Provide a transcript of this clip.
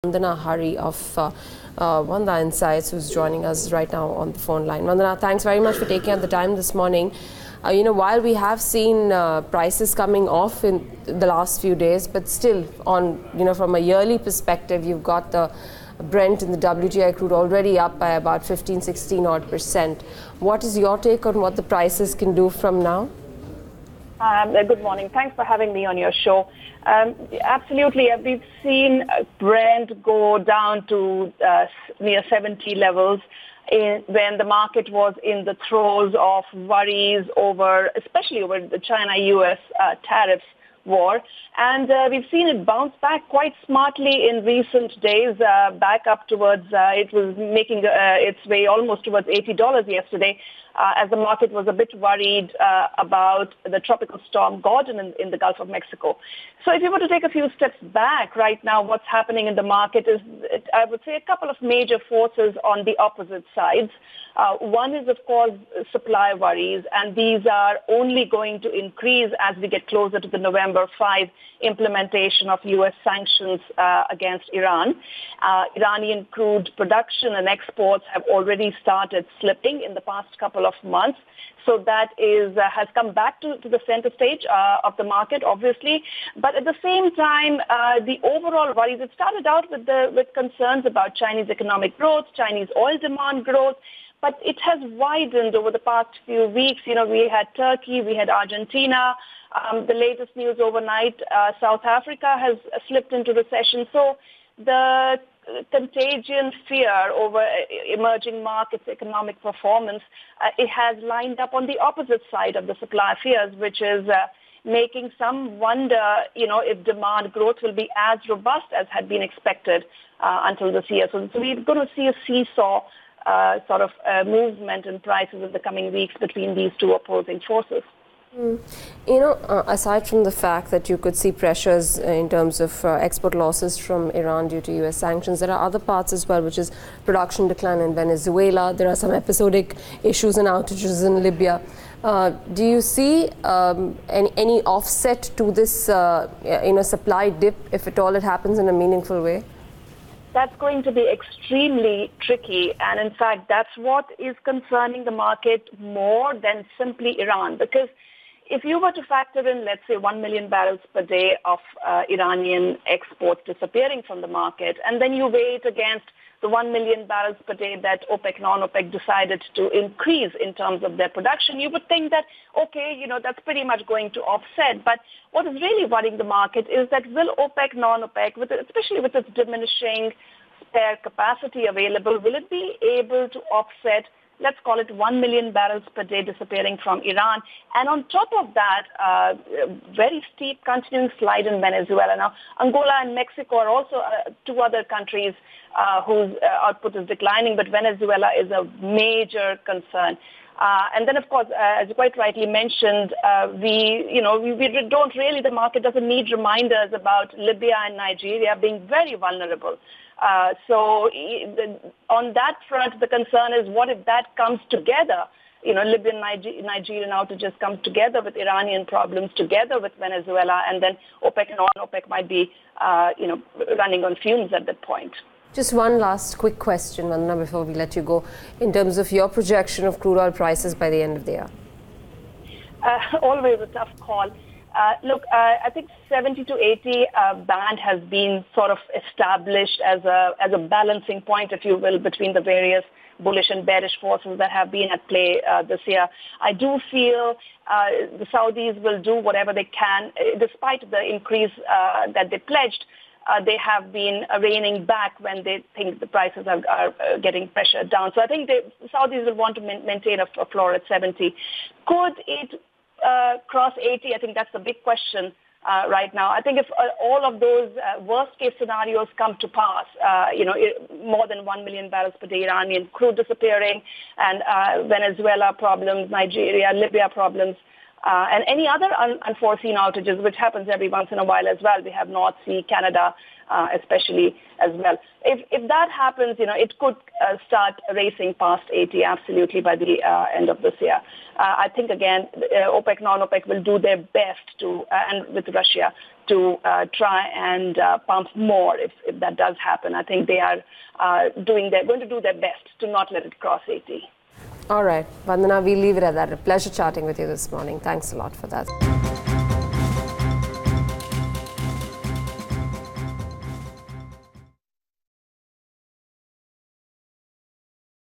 Vandana Hari of Vandana Insights, who's joining us right now on the phone line. Vandana, thanks very much for taking out the time this morning. While we have seen prices coming off in the last few days, but still from a yearly perspective, you've got the Brent and the WTI crude already up by about 15-16 odd percent. What is your take on what the prices can do from now? Good morning. Thanks for having me on your show. Absolutely. We've seen Brent go down to near 70 levels when the market was in the throes of worries especially over the China-US tariffs war. And we've seen it bounce back quite smartly in recent days, back up towards, it was making its way almost towards $80 yesterday, as the market was a bit worried about the tropical storm Gordon in the Gulf of Mexico. So if you were to take a few steps back right now, what's happening in the market is, I would say, a couple of major forces on the opposite sides. One is, of course, supply worries, and these are only going to increase as we get closer to the November 5 implementation of U.S. sanctions against Iran. Iranian crude production and exports have already started slipping in the past couple of months. So that has come back to the center stage of the market, obviously. But at the same time, the overall worries, it started out with concerns about Chinese economic growth, Chinese oil demand growth. But it has widened over the past few weeks. We had Turkey, we had Argentina. The latest news overnight, South Africa has slipped into recession. So the contagion fear over emerging markets' economic performance, it has lined up on the opposite side of the supply fears, which is making some wonder, if demand growth will be as robust as had been expected until this year. So we're going to see a seesaw movement in prices in the coming weeks between these two opposing forces. Aside from the fact that you could see pressures in terms of export losses from Iran due to U.S. sanctions, there are other parts as well, which is production decline in Venezuela. There are some episodic issues and outages in Libya. Do you see any offset to this supply dip, if at all it happens in a meaningful way? That's going to be extremely tricky. And in fact, that's what is concerning the market more than simply Iran. Because if you were to factor in, let's say, 1 million barrels per day of Iranian exports disappearing from the market, and then you weigh it against the 1 million barrels per day that OPEC, non-OPEC decided to increase in terms of their production, you would think that, okay, that's pretty much going to offset. But what is really worrying the market is that will OPEC, non-OPEC, especially with its diminishing spare capacity available, will it be able to offset, let's call it 1 million barrels per day disappearing from Iran? And on top of that, very steep continuing slide in Venezuela. Now, Angola and Mexico are also two other countries whose output is declining, but Venezuela is a major concern. And then, of course, as you quite rightly mentioned, the market doesn't need reminders about Libya and Nigeria being very vulnerable. So on that front, the concern is what if that comes together? Libyan, Nigerian outages come together with Iranian problems, together with Venezuela, and then OPEC and non-OPEC might be, running on fumes at that point. Just one last quick question, Vandana, before we let you go, in terms of your projection of crude oil prices by the end of the year. Always a tough call. I think 70 to 80 band has been sort of established as a balancing point, if you will, between the various bullish and bearish forces that have been at play this year. I do feel the Saudis will do whatever they can, despite the increase that they pledged. They have been reining back when they think the prices are getting pressured down. So I think the Saudis will want to maintain a floor at 70. Could it cross 80? I think that's the big question right now. I think if all of those worst-case scenarios come to pass, more than 1 million barrels per day Iranian crude disappearing, and Venezuela problems, Nigeria, Libya problems, and any other unforeseen outages, which happens every once in a while as well. We have North Sea, Canada especially as well. If that happens, it could start racing past 80 absolutely by the end of this year. I think, again, OPEC, non-OPEC will do their best to, and with Russia, to try and pump more if that does happen. I think they are going to do their best to not let it cross 80. All right, Vandana, we'll leave it at that. A pleasure chatting with you this morning. Thanks a lot for that.